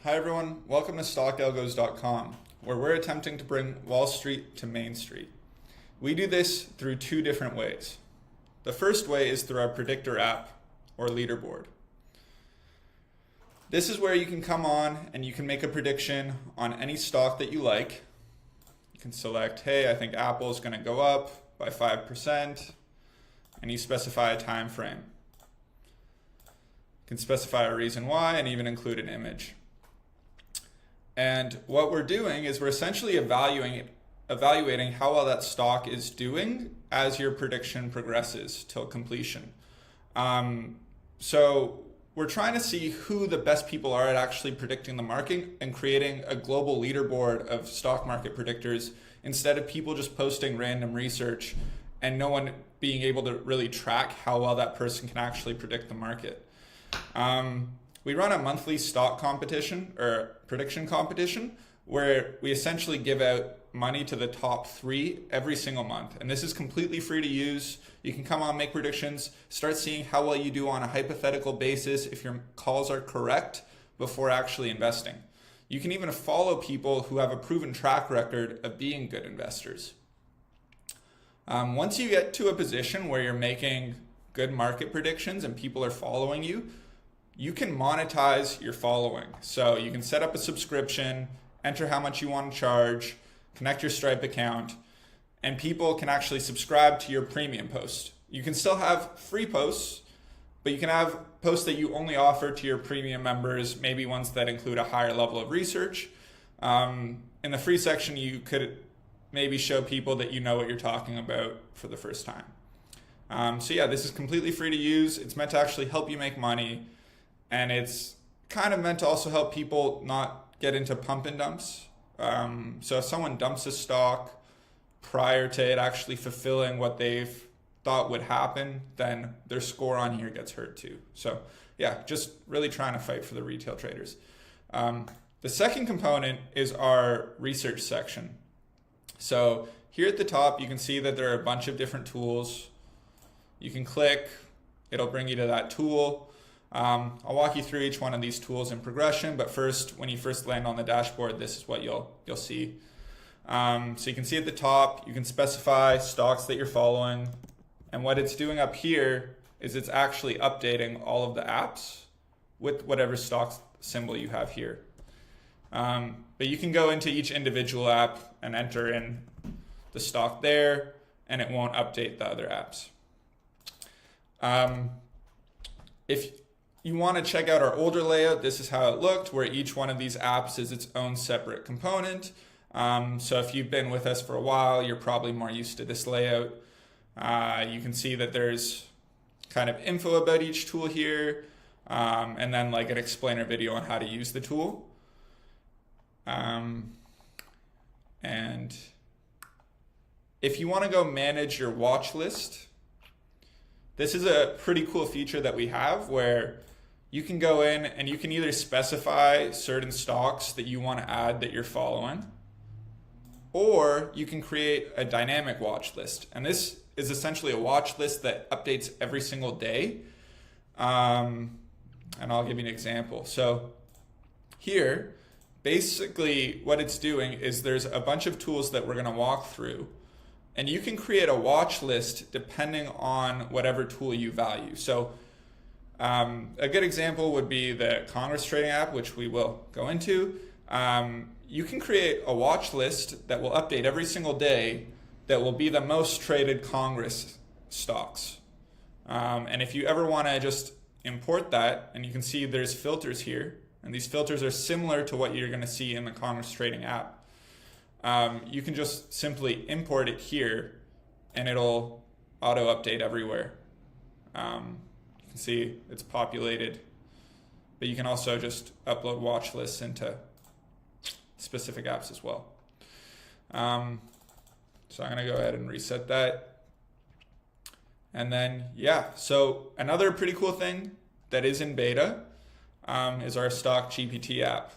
Hi everyone, welcome to StockAlgos.com, where we're attempting to bring Wall Street to Main Street. We do this through two different ways. The first way is through our predictor app or leaderboard. This is where you can come on and you can make a prediction on any stock that you like. You can select, hey, I think Apple is going to go up by 5%, and you specify a time frame. You can specify a reason why and even include an image. And what we're doing is we're essentially evaluating how well that stock is doing as your prediction progresses till completion. So we're trying to see who the best people are at actually predicting the market and creating a global leaderboard of stock market predictors instead of people just posting random research and no one being able to really track how well that person can actually predict the market. We run a monthly stock competition or prediction competition where we essentially give out money to the top 3 every single month. And this is completely free to use. You can come on, make predictions, start seeing how well you do on a hypothetical basis if your calls are correct before actually investing. You can even follow people who have a proven track record of being good investors. Once you get to a position where you're making good market predictions and people are following you, you can monetize your following. So you can set up a subscription, enter how much you want to charge, connect your Stripe account, and people can actually subscribe to your premium post. You can still have free posts, but you can have posts that you only offer to your premium members, maybe ones that include a higher level of research. In the free section, you could maybe show people that you know what you're talking about for the first time. So yeah, this is completely free to use. It's meant to actually help you make money. And it's kind of meant to also help people not get into pump and dumps. So if someone dumps a stock prior to it actually fulfilling what they've thought would happen, then their score on here gets hurt too. So yeah, just really trying to fight for the retail traders. The second component is our research section. So here at the top, you can see that there are a bunch of different tools. You can click, it'll bring you to that tool. I'll walk you through each one of these tools in progression, but first, when you first land on the dashboard, this is what you'll see. So you can see at the top, you can specify stocks that you're following, and what it's doing up here is it's actually updating all of the apps with whatever stock symbol you have here. But you can go into each individual app and enter in the stock there, and it won't update the other apps. If you want to check out our older layout, this is how it looked, where each one of these apps is its own separate component. So if you've been with us for a while, you're probably more used to this layout. You can see that there's kind of info about each tool here, and then like an explainer video on how to use the tool. And if you want to go manage your watch list, this is a pretty cool feature that we have where you can go in and you can either specify certain stocks that you want to add that you're following, or you can create a dynamic watch list. And this is essentially a watch list that updates every single day. And I'll give you an example. So here, basically what it's doing is there's a bunch of tools that we're going to walk through. And you can create a watch list depending on whatever tool you value. So a good example would be the Congress trading app, which we will go into. You can create a watch list that will update every single day that will be the most traded Congress stocks. And if you ever want to just import that, and you can see there's filters here, and these filters are similar to what you're going to see in the Congress trading app. You can just simply import it here and it'll auto update everywhere. You can see it's populated, but you can also just upload watch lists into specific apps as well. So I'm gonna go ahead and reset that. And then, yeah, so another pretty cool thing that is in beta is our Stock GPT app.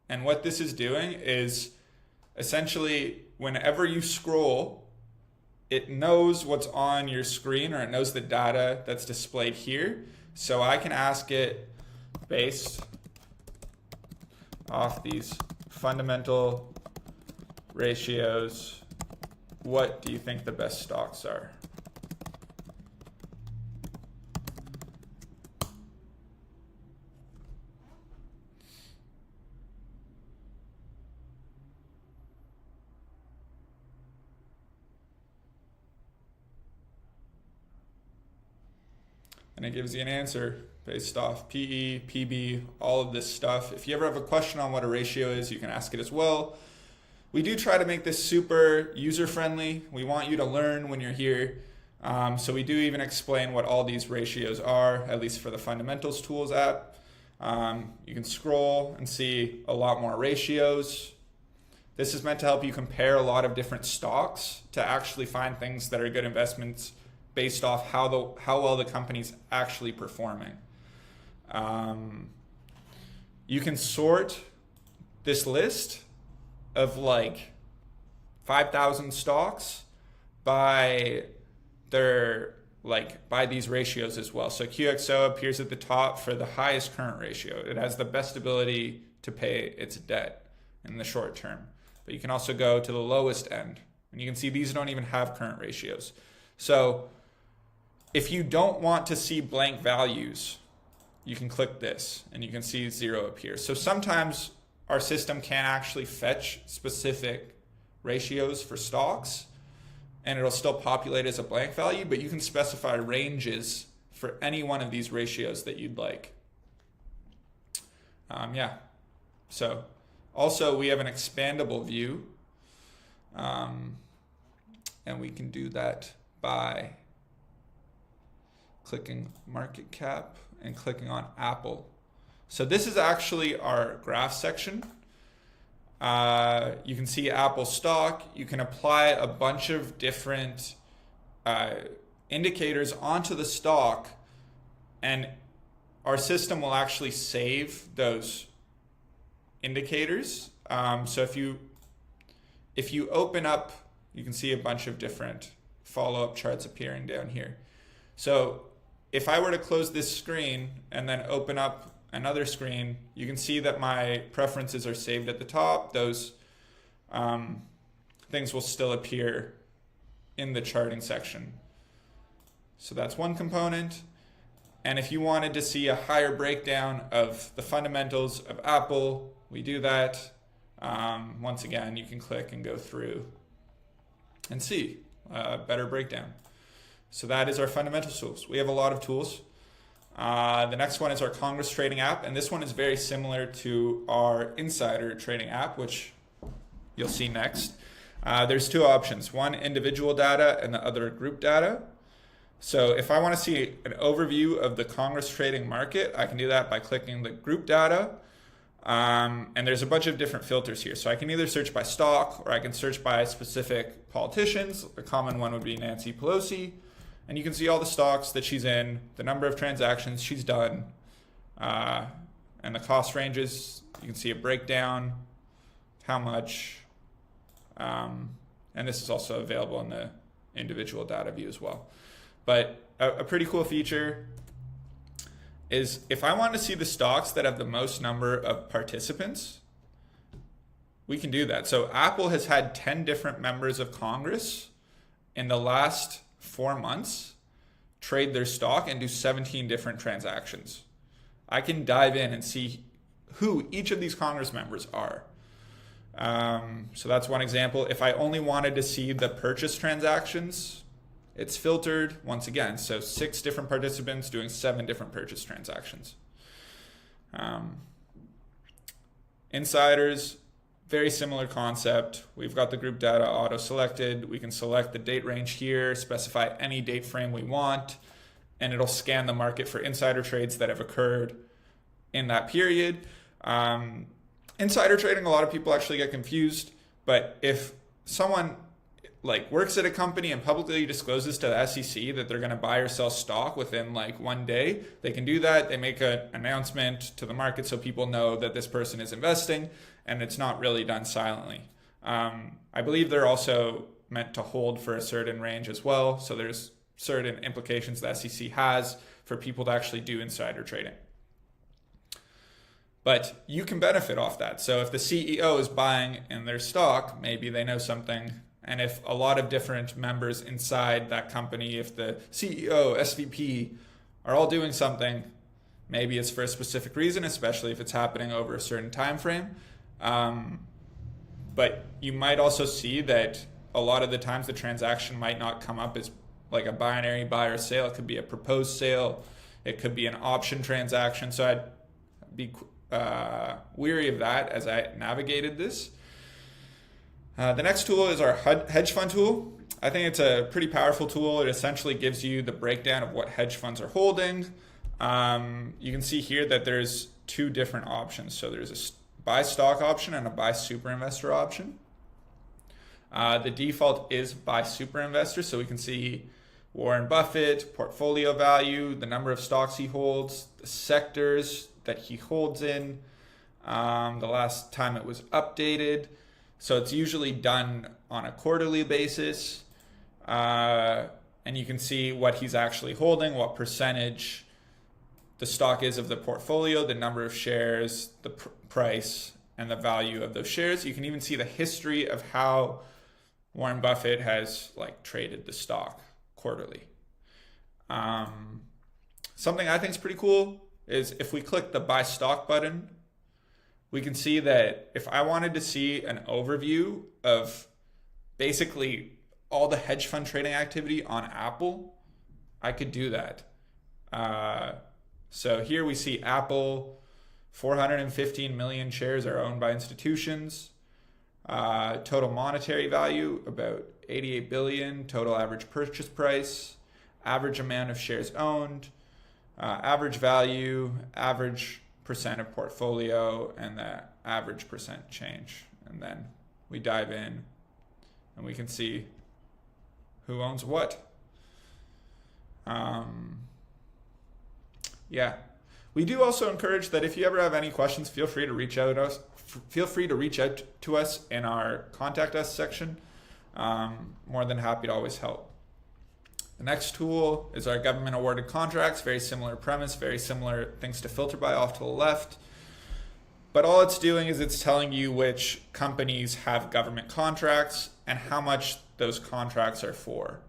And what this is doing is essentially, whenever you scroll, it knows what's on your screen, or it knows the data that's displayed here. So I can ask it based off these fundamental ratios, what do you think the best stocks are? And it gives you an answer based off PE, PB, all of this stuff. If you ever have a question on what a ratio is, you can ask it as well. We do try to make this super user-friendly. We want you to learn when you're here. So we do even explain what all these ratios are, at least for the Fundamentals Tools app. You can scroll and see a lot more ratios. This is meant to help you compare a lot of different stocks to actually find things that are good investments based off how well the company's actually performing. You can sort this list of like 5,000 stocks by by these ratios as well. So QXO appears at the top for the highest current ratio. It has the best ability to pay its debt in the short term. But you can also go to the lowest end, and you can see these don't even have current ratios. So if you don't want to see blank values, you can click this and you can see 0 appear. So sometimes our system can actually fetch specific ratios for stocks and it'll still populate as a blank value, but you can specify ranges for any one of these ratios that you'd like. So also we have an expandable view, and we can do that by clicking market cap and clicking on Apple. So this is actually our graph section. You can see Apple stock. You can apply a bunch of different indicators onto the stock, and our system will actually save those indicators. So if you open up, you can see a bunch of different follow-up charts appearing down here. So if I were to close this screen and then open up another screen, you can see that my preferences are saved at the top. Those things will still appear in the charting section. So that's one component. And if you wanted to see a higher breakdown of the fundamentals of Apple, we do that. Once again, you can click and go through and see a better breakdown. So that is our fundamental tools. We have a lot of tools. The next one is our Congress trading app, and this one is very similar to our insider trading app, which you'll see next. There's two options, one individual data and the other group data. So if I want to see an overview of the Congress trading market, I can do that by clicking the group data. And there's a bunch of different filters here. So I can either search by stock or I can search by specific politicians. The common one would be Nancy Pelosi. And you can see all the stocks that she's in, the number of transactions she's done, and the cost ranges. You can see a breakdown, how much, and this is also available in the individual data view as well. But a pretty cool feature is if I want to see the stocks that have the most number of participants, we can do that. So Apple has had 10 different members of Congress in the last 4 months trade their stock and do 17 different transactions. I can dive in and see who each of these Congress members are. So that's one example. If I only wanted to see the purchase transactions, it's filtered once again. So 6 different participants doing 7 different purchase transactions. Insiders, very similar concept. We've got the group data auto selected. We can select the date range here, specify any date frame we want, and it'll scan the market for insider trades that have occurred in that period. Insider trading, a lot of people actually get confused, but if someone works at a company and publicly discloses to the SEC that they're going to buy or sell stock within 1 day, they can do that. They make an announcement to the market so people know that this person is investing, and it's not really done silently. I believe they're also meant to hold for a certain range as well. So there's certain implications the SEC has for people to actually do insider trading. but you can benefit off that. So if the CEO is buying in their stock, maybe they know something. And if a lot of different members inside that company, if the CEO, SVP are all doing something, maybe it's for a specific reason, especially if it's happening over a certain time frame. But you might also see that a lot of the times the transaction might not come up as like a binary buy or sale. It could be a proposed sale. It could be an option transaction. So I'd be weary of that as I navigated this. The next tool is our hedge fund tool. I think it's a pretty powerful tool. It essentially gives you the breakdown of what hedge funds are holding. You can see here that there's two different options. So there's a buy stock option and a buy super investor option. The default is buy super investor. So we can see Warren Buffett, portfolio value, the number of stocks he holds, the sectors that he holds in, the last time it was updated. So it's usually done on a quarterly basis. And you can see what he's actually holding, what percentage the stock is of the portfolio, the number of shares, the price, and the value of those shares. You can even see the history of how Warren Buffett has like traded the stock quarterly. Something I think is pretty cool is if we click the buy stock button, we can see that if I wanted to see an overview of basically all the hedge fund trading activity on Apple, I could do that. So here we see Apple, 415 million shares are owned by institutions. Total monetary value, about 88 billion. Total average purchase price, average amount of shares owned, average value, average percent of portfolio, and the average percent change. And then we dive in and we can see who owns what. Yeah, we do also encourage that if you ever have any questions, feel free to reach out to us in our contact us section. More than happy to always help. The next tool is our government awarded contracts. Very similar premise, very similar things to filter by off to the left. But all it's doing is it's telling you which companies have government contracts and how much those contracts are for.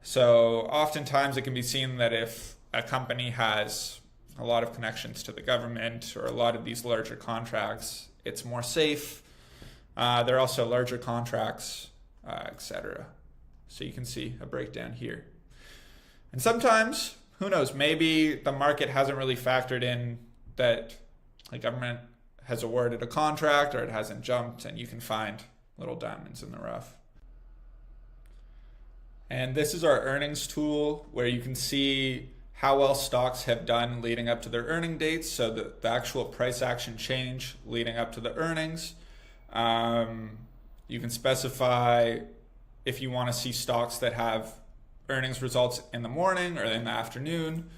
So oftentimes it can be seen that if a company has a lot of connections to the government or a lot of these larger contracts, it's more safe. There are also larger contracts, etc. So you can see a breakdown here. And sometimes, who knows, maybe the market hasn't really factored in that the government has awarded a contract or it hasn't jumped, and you can find little diamonds in the rough. And this is our earnings tool where you can see how well stocks have done leading up to their earning dates. So the actual price action change leading up to the earnings. You can specify if you want to see stocks that have earnings results in the morning or in the afternoon.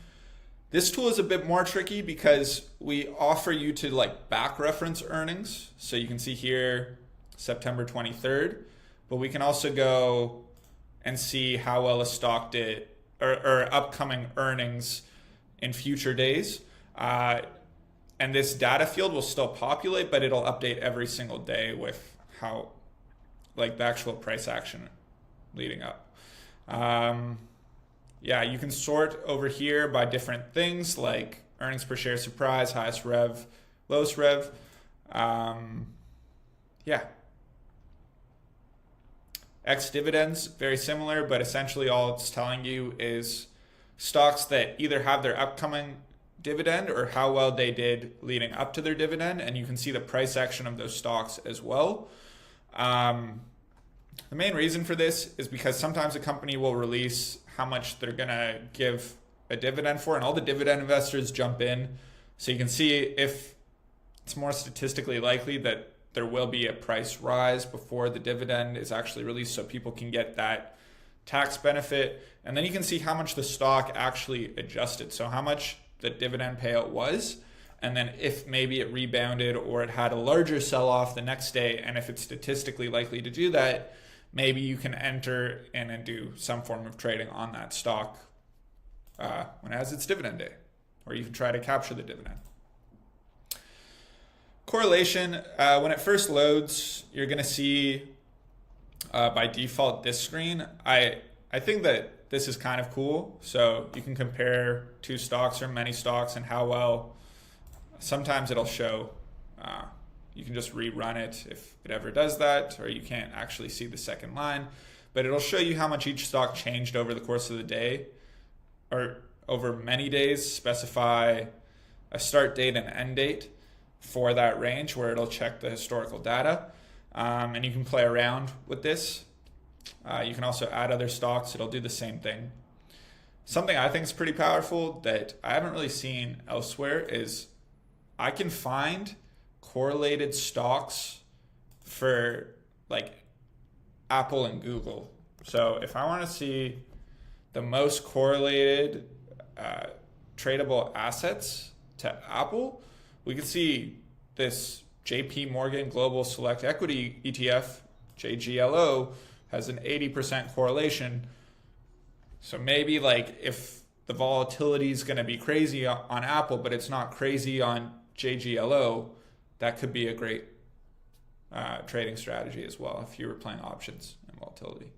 This tool is a bit more tricky because we offer you to like back reference earnings. So you can see here September 23rd, but we can also go and see how well a stock did or upcoming earnings in future days. And this data field will still populate, but it'll update every single day with how like the actual price action leading up. Yeah, you can sort over here by different things like earnings per share surprise, highest rev, lowest rev. Yeah. X dividends, very similar, but essentially all it's telling you is stocks that either have their upcoming dividend or how well they did leading up to their dividend, and you can see the price action of those stocks as well. The main reason for this is because sometimes a company will release how much they're going to give a dividend for, and all the dividend investors jump in. So you can see if it's more statistically likely that there will be a price rise before the dividend is actually released so people can get that tax benefit. And then you can see how much the stock actually adjusted. So how much the dividend payout was, and then if maybe it rebounded or it had a larger sell-off the next day, and if it's statistically likely to do that, maybe you can enter in and do some form of trading on that stock when it has its dividend day, or you can try to capture the dividend. Correlation, when it first loads, you're going to see by default this screen. I think that this is kind of cool. So you can compare two stocks or many stocks and how well. Sometimes it'll show. You can just rerun it if it ever does that, or you can't actually see the second line. But it'll show you how much each stock changed over the course of the day, or over many days. Specify a start date and end date for that range where it'll check the historical data. And you can play around with this. You can also add other stocks. It'll do the same thing. Something I think is pretty powerful that I haven't really seen elsewhere is I can find correlated stocks for like Apple and Google. So if I want to see the most correlated tradable assets to Apple, we can see this JP Morgan Global Select Equity ETF, JGLO, has an 80% correlation. So maybe like if the volatility is going to be crazy on Apple, but it's not crazy on JGLO, that could be a great trading strategy as well if you were playing options and volatility.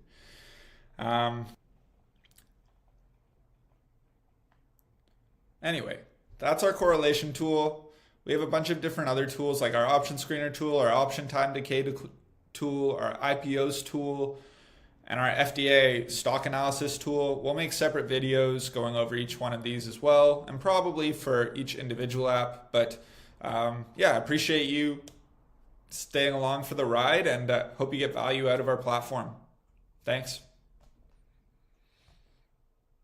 Anyway, that's our correlation tool. We have a bunch of different other tools like our option screener tool, our option time decay tool, our IPOs tool, and our FDA stock analysis tool. We'll make separate videos going over each one of these as well, and probably for each individual app. But yeah, I appreciate you staying along for the ride, and hope you get value out of our platform. Thanks.